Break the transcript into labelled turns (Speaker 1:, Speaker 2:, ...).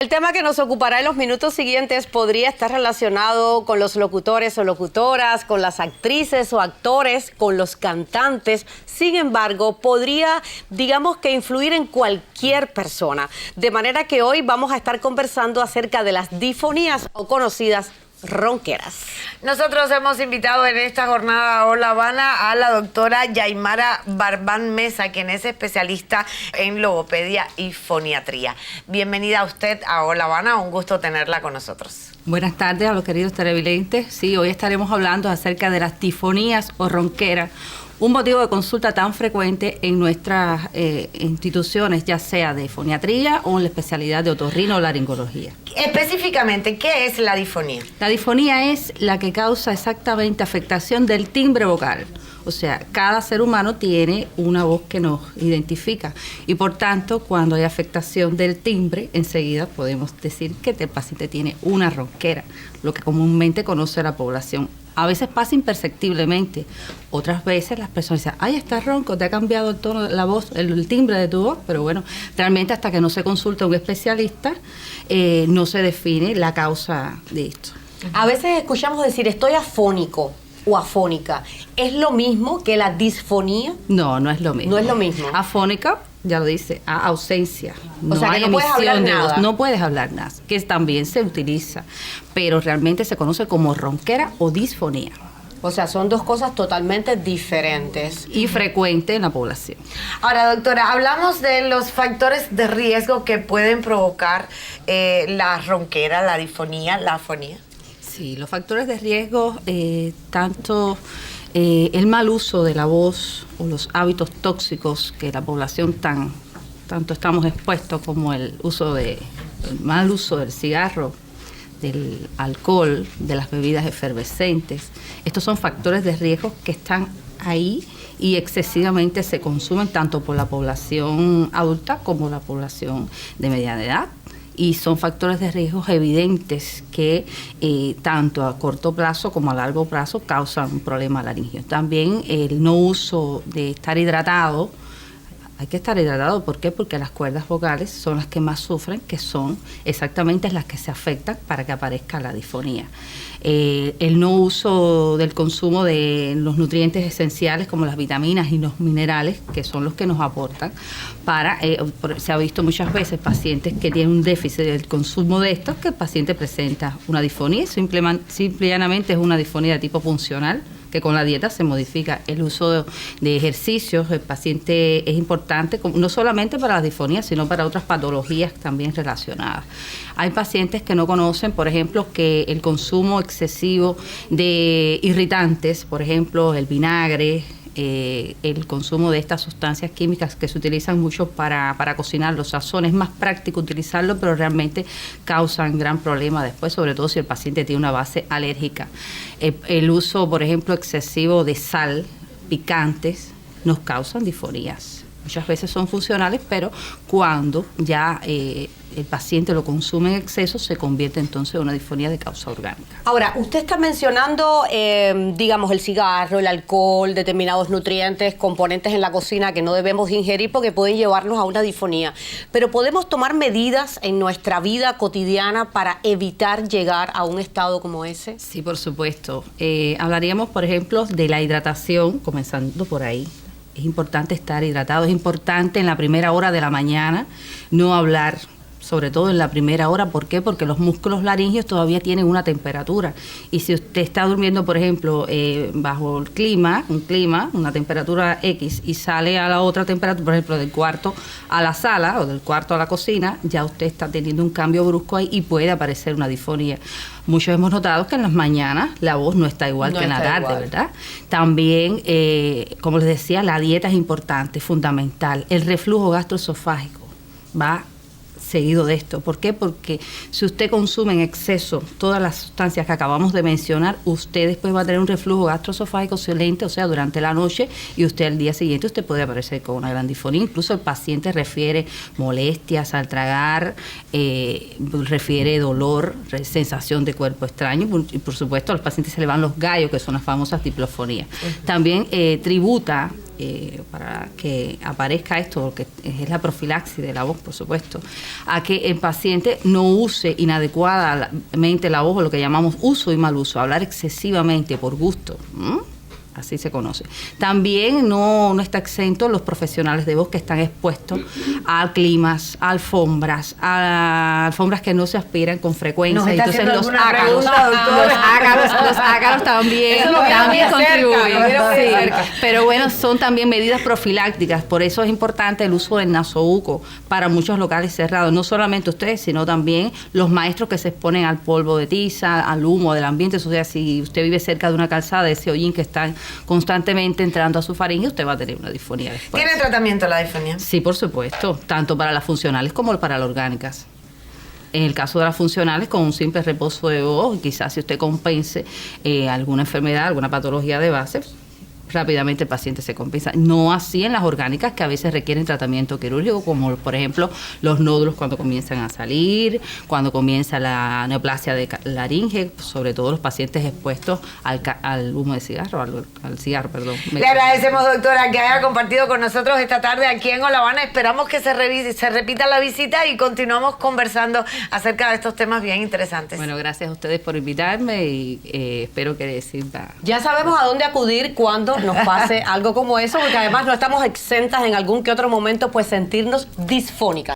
Speaker 1: El tema que nos ocupará en los minutos siguientes podría estar relacionado con los locutores o locutoras, con las actrices o actores, con los cantantes. Sin embargo, podría, digamos que influir en cualquier persona. De manera que hoy vamos a estar conversando acerca de las disfonías o conocidas ronqueras.
Speaker 2: Nosotros hemos invitado en esta jornada Hola Habana a la doctora Yaimara Barbán Mesa, quien es especialista en logopedia y foniatría. Bienvenida a usted a Hola Habana, un gusto tenerla con nosotros.
Speaker 3: Buenas tardes a los queridos televidentes. Sí, hoy estaremos hablando acerca de las disfonías o ronqueras, un motivo de consulta tan frecuente en nuestras instituciones, ya sea de foniatría o en la especialidad de otorrinolaringología.
Speaker 2: Específicamente, ¿qué es la disfonía?
Speaker 3: La disfonía es la que causa exactamente afectación del timbre vocal. O sea, cada ser humano tiene una voz que nos identifica y por tanto, cuando hay afectación del timbre, enseguida podemos decir que el paciente tiene una ronquera, lo que comúnmente conoce la población. A veces pasa imperceptiblemente, otras veces las personas dicen, ay, estás ronco, te ha cambiado el tono de la voz, el timbre de tu voz, pero bueno, realmente hasta que no se consulta a un especialista, no se define la causa de esto.
Speaker 1: A veces escuchamos decir, estoy afónico o afónica. ¿Es lo mismo que la disfonía?
Speaker 3: No, no es lo mismo.
Speaker 1: No es lo mismo.
Speaker 3: Afónica, ya lo dice, ausencia.
Speaker 1: O sea, que no puedes hablar
Speaker 3: de
Speaker 1: nada.
Speaker 3: Voz, no puedes hablar nada, que también se utiliza, pero realmente se conoce como ronquera o disfonía.
Speaker 1: O sea, son dos cosas totalmente diferentes.
Speaker 3: Y frecuente en la población.
Speaker 2: Ahora, doctora, hablamos de los factores de riesgo que pueden provocar la ronquera, la disfonía, la afonía.
Speaker 3: Sí, los factores de riesgo, tanto el mal uso de la voz o los hábitos tóxicos que la población tanto estamos expuestos, como el mal uso del cigarro, del alcohol, de las bebidas efervescentes. Estos son factores de riesgo que están ahí y excesivamente se consumen tanto por la población adulta como la población de mediana edad. Y son factores de riesgo evidentes que tanto a corto plazo como a largo plazo causan un problema laringio. También el no uso de estar hidratado. Hay que estar hidratado, ¿por qué? Porque las cuerdas vocales son las que más sufren, que son exactamente las que se afectan para que aparezca la disfonía. El no uso del consumo de los nutrientes esenciales como las vitaminas y los minerales, que son los que nos aportan se ha visto muchas veces pacientes que tienen un déficit del consumo de estos, que el paciente presenta una disfonía y simple y llanamente es una disfonía de tipo funcional, que con la dieta se modifica. El uso de ejercicios del paciente es importante, no solamente para las disfonías, sino para otras patologías también relacionadas. Hay pacientes que no conocen, por ejemplo, que el consumo excesivo de irritantes, por ejemplo, el vinagre, el consumo de estas sustancias químicas que se utilizan mucho para cocinar, los sazones, es más práctico utilizarlo, pero realmente causan gran problema después, sobre todo si el paciente tiene una base alérgica. El uso, por ejemplo, excesivo de sal, picantes, nos causan disfonías. Muchas veces son funcionales, pero cuando ya el paciente lo consume en exceso, se convierte entonces en una disfonía de causa orgánica.
Speaker 1: Ahora, usted está mencionando, digamos, el cigarro, el alcohol, determinados nutrientes, componentes en la cocina que no debemos ingerir porque pueden llevarnos a una disfonía. Pero ¿podemos tomar medidas en nuestra vida cotidiana para evitar llegar a un estado como ese?
Speaker 3: Sí, por supuesto. Hablaríamos, por ejemplo, de la hidratación, comenzando por ahí. Es importante estar hidratado, es importante en la primera hora de la mañana no hablar, sobre todo en la primera hora. ¿Por qué? Porque los músculos laringios todavía tienen una temperatura. Y si usted está durmiendo, por ejemplo, bajo el clima, una temperatura X, y sale a la otra temperatura, por ejemplo, del cuarto a la sala o del cuarto a la cocina, ya usted está teniendo un cambio brusco ahí y puede aparecer una disfonía. Muchos hemos notado que en las mañanas la voz no está igual que en la tarde, ¿verdad? También, como les decía, la dieta es importante, fundamental. El reflujo gastroesofágico va seguido de esto. ¿Por qué? Porque si usted consume en exceso todas las sustancias que acabamos de mencionar, usted después va a tener un reflujo gastroesofágico excelente, o sea, durante la noche, y usted al día siguiente usted puede aparecer con una gran disfonía. Incluso el paciente refiere molestias al tragar, refiere dolor, sensación de cuerpo extraño, y por supuesto a los pacientes se le van los gallos, que son las famosas diplofonías. También tributa para que aparezca esto, que es la profilaxis de la voz, por supuesto, a que el paciente no use inadecuadamente la voz, o lo que llamamos uso y mal uso, hablar excesivamente por gusto. Así se conoce. También no está exento los profesionales de voz que están expuestos a climas, a alfombras que no se aspiran con frecuencia.
Speaker 2: ¿Nos está
Speaker 3: entonces
Speaker 2: haciendo alguna pregunta, doctora?
Speaker 3: los ácaros también contribuyen. Sí. Pero bueno, son también medidas profilácticas. Por eso es importante el uso del nasobuco para muchos locales cerrados. No solamente ustedes, sino también los maestros que se exponen al polvo de tiza, al humo del ambiente. O sea, si usted vive cerca de una calzada, ese hollín que está constantemente entrando a su faringe, usted va a tener una disfonía después.
Speaker 2: ¿Tiene tratamiento la disfonía?
Speaker 3: Sí, por supuesto, tanto para las funcionales como para las orgánicas. En el caso de las funcionales, con un simple reposo de voz, quizás si usted compense alguna enfermedad, alguna patología de base, rápidamente el paciente se compensa. No así en las orgánicas, que a veces requieren tratamiento quirúrgico, como por ejemplo los nódulos cuando comienzan a salir, cuando comienza la neoplasia de laringe, sobre todo los pacientes expuestos al humo de cigarro, al cigarro, perdón.
Speaker 2: Le agradecemos, doctora, que haya compartido con nosotros esta tarde aquí en La Habana. Esperamos que se repita la visita y continuamos conversando acerca de estos temas bien interesantes.
Speaker 3: Bueno, gracias a ustedes por invitarme y espero que sirva.
Speaker 1: Ya sabemos a dónde acudir cuando nos pase algo como eso, porque además no estamos exentas en algún que otro momento pues sentirnos disfónicas.